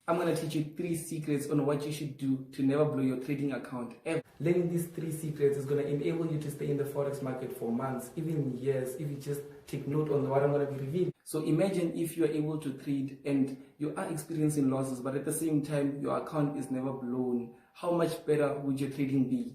I'm going to teach you 3 secrets on what you should do to never blow your trading account ever. Learning these 3 secrets is going to enable you to stay in the forex market for months, even years, if you just take note on what I'm going to be revealing. So imagine if you are able to trade and you are experiencing losses, but at the same time your account is never blown. How much better would your trading be?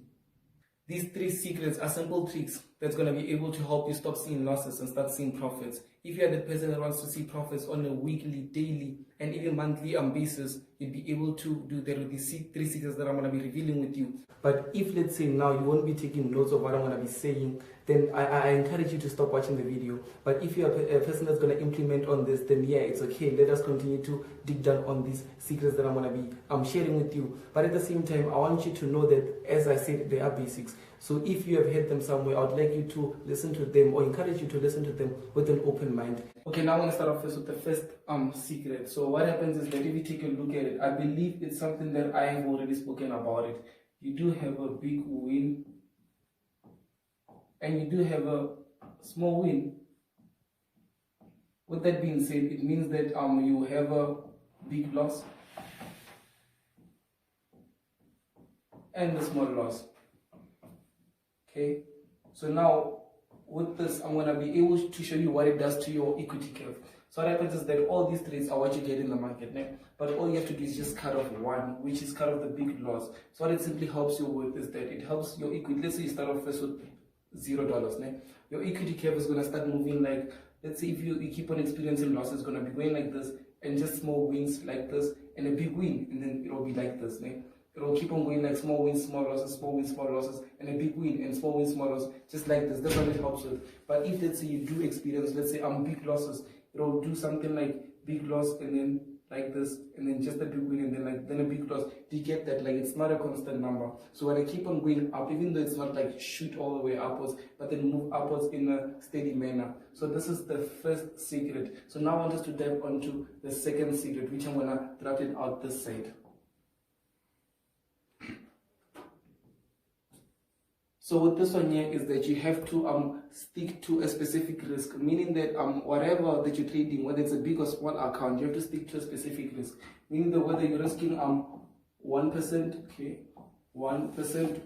These 3 secrets are simple tricks that's going to be able to help you stop seeing losses and start seeing profits. If you are the person that wants to see profits on a weekly, daily, and even monthly basis, you'd be able to do that with these 3 secrets that I'm going to be revealing with you. But if, let's say, now you won't be taking notes of what I'm going to be saying, then I encourage you to stop watching the video. But if you're a person that's going to implement on this, then yeah, it's okay. Let us continue to dig down on these secrets that I'm going to be sharing with you. But at the same time, I want you to know that, as I said, they are basics. So if you have heard them somewhere, I would like you to listen to them, or encourage you to listen to them with an open mind. Okay, now I'm going to start off first with the first secret. So what happens is that if you take a look at it, I believe it's something that I have already spoken about it. You do have a big win and you do have a small win. With that being said, it means that you have a big loss and a small loss. Okay, so now with this, I'm going to be able to show you what it does to your equity curve. So what happens is that all these trades are what you get in the market, né? But all you have to do is just cut off one, which is cut off the big loss. So what it simply helps you with is that it helps your equity. Let's say you start off first with $0, né? Your equity curve is going to start moving like, let's say if you keep on experiencing losses, it's going to be going like this, and just small wins like this, and a big win, and then it will be like this, né? It will keep on going like small wins, small losses, small wins, small losses, and a big win, and small wins, small losses, just like this. That's what it helps with. But if, let's say, you do experience, let's say, big losses, it will do something like big loss, and then like this, and then just a big win, and then a big loss. Do you get that? Like, it's not a constant number. So when I keep on going up, even though it's not like shoot all the way upwards, but then move upwards in a steady manner. So this is the first secret. So now I want us to dive onto the second secret, which I'm gonna draft it out this side. So with this one here is that you have to stick to a specific risk, meaning that whatever that you're trading, whether it's a big or small account, you have to stick to a specific risk. Meaning that whether you're risking 1%, okay, 1%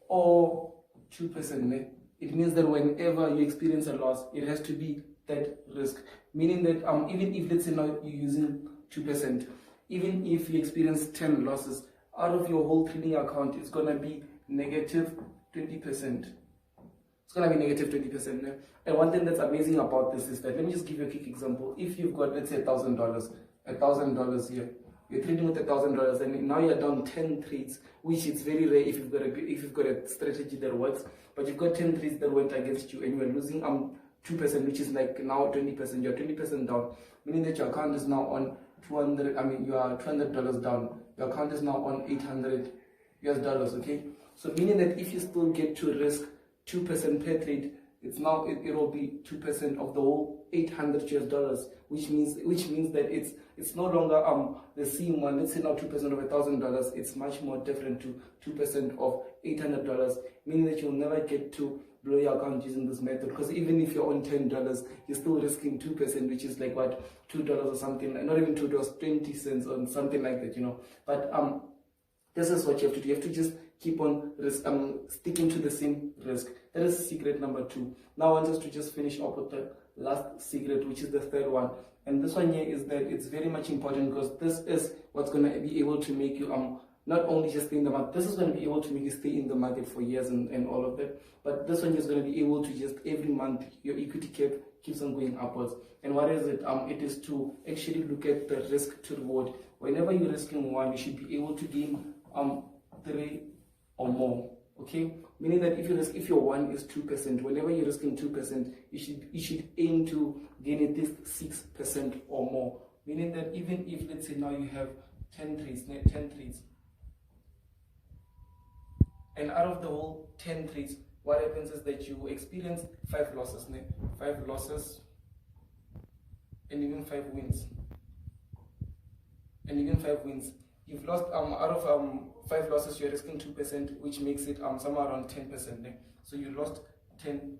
or 2%, it means that whenever you experience a loss, it has to be that risk. Meaning that even if, let's say now you're using 2%, even if you experience 10 losses, out of your whole trading account, it's gonna be negative 20%. It's going to be negative 20%. Né? And one thing that's amazing about this is that, let me just give you a quick example. If you've got, let's say, $1,000 here, you're trading with $1,000, and now you're down 10 trades, which is very rare if you've got a strategy that works. But you've got 10 trades that went against you, and you're losing 2%, which is like now 20%. You're 20% down, meaning that your account is now on you are $200 down. Your account is now on $800 US, okay? So meaning that if you still get to risk 2% per trade, it will be 2% of the whole $800 US, which means that it's no longer the same one. Let's say now 2% of $1,000, it's much more different to 2% of $800, meaning that you'll never get to blow your account using this method, because even if you're on $10, you're still risking 2%, which is like what, $2 or something, not even $2, 20 cents or something like that, you know. But this is what you have to do. You have to just keep on sticking to the same risk. That is secret number 2. Now I want us to just finish up with the last secret, which is the third one. And this one here is that it's very much important, because this is what's going to be able to make you not only just stay in the market, this is going to be able to make you stay in the market for years and all of that. But this one is going to be able to just every month your equity cap keeps on going upwards. And what is it? It is to actually look at the risk to reward. Whenever you're risking 1, you should be able to gain 3 or more. Okay, meaning that if your 1 is 2%, whenever you're risking 2%, you should aim to gain at least 6% or more. Meaning that even if, let's say now you have 10 trades, and out of the whole 10 trades, what happens is that you experience 5 losses, 5 losses, and even 5 wins, You've lost out of 5 losses, you're risking 2%, which makes it somewhere around 10%. So you lost 10%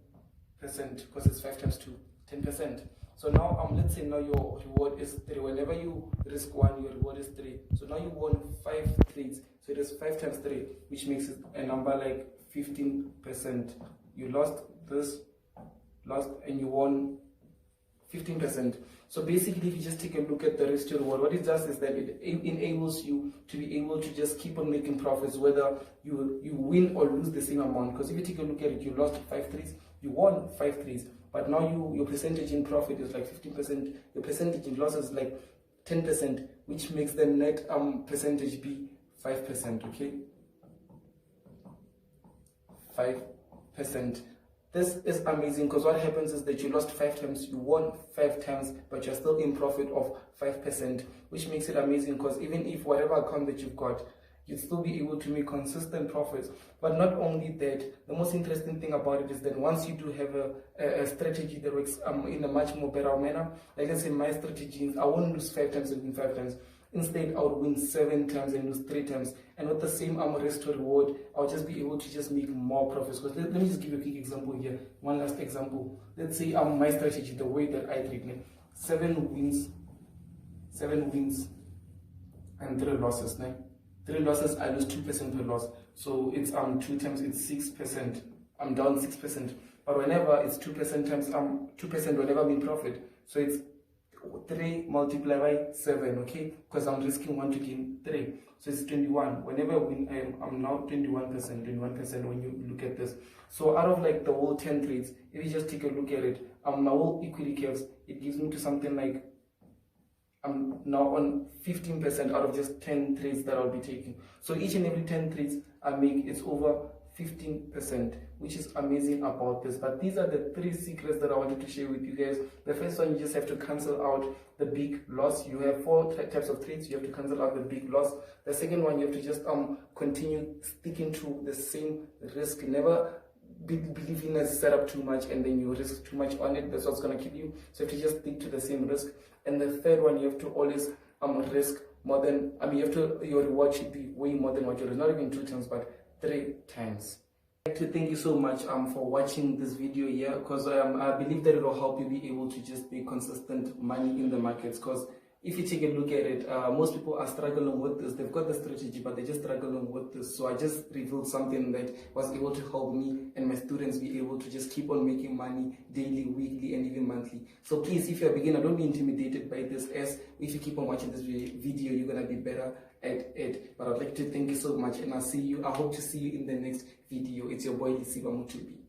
because it's 5 times 2, 10%. So now let's say now your reward is 3. Whenever you risk 1, your reward is 3. So now you won 5 trades. So it is 5 times 3, which makes it a number like 15%. You lost this, and you won 15%. So basically, if you just take a look at the risk to reward, what it does is that it enables you to be able to just keep on making profits, whether you win or lose the same amount. Because if you take a look at it, you lost 5 trades, you won 5 trades, but now your percentage in profit is like 15%, your percentage in loss is like 10%, which makes the net percentage be 5%, okay? 5%. This is amazing because what happens is that you lost 5 times, you won 5 times, but you're still in profit of 5%, which makes it amazing because even if whatever account that you've got, you'd still be able to make consistent profits. But not only that, the most interesting thing about it is that once you do have a strategy that works in a much more better manner, like let's say my strategy is I won't lose 5 times and win 5 times. Instead, I would win 7 times and lose 3 times. And with the same risk to reward, I'll just be able to just make more profits. Because let me just give you a quick example here. One last example. Let's say my strategy, the way that I trade it, 7 wins and 3 losses. 3 losses, I lose 2% per loss. So it's 2 times, it's 6%. I'm down 6%. But whenever it's 2% times 2% whenever I'm in profit. So it's 3 multiplied by 7, okay? Because I'm risking 1 to gain 3. So it's 21. Whenever I win, I'm now 21% when you look at this. So out of like the whole 10 trades, if you just take a look at it, my whole equity curves, it gives me to something like I'm now on 15% out of just 10 trades that I'll be taking. So each and every 10 trades I make, it's over 15%, which is amazing about this. But these are the 3 secrets that I wanted to share with you guys. The first one, you just have to cancel out the big loss. You have 4 types of trades, you have to cancel out the big loss. The second one, you have to just continue sticking to the same risk. Never believe in a setup too much and then you risk too much on it. That's what's going to kill you. So you have to just stick to the same risk. And the third one, you have to always risk more than, your reward should be way more than what you're, not even 2 times, but 3 times. I'd like to thank you so much for watching this video here, because I believe that it will help you be able to just make consistent money in the markets. Because if you take a look at it, most people are struggling with this. They've got the strategy, but they're just struggling with this. So I just revealed something that was able to help me and my students be able to just keep on making money daily, weekly, and even monthly. So please, if you're a beginner, don't be intimidated by this, as if you keep on watching this video, you're going to be better at it. But I'd like to thank you so much, and I hope to see you in the next video. It's your boy Lisiba Mutubi.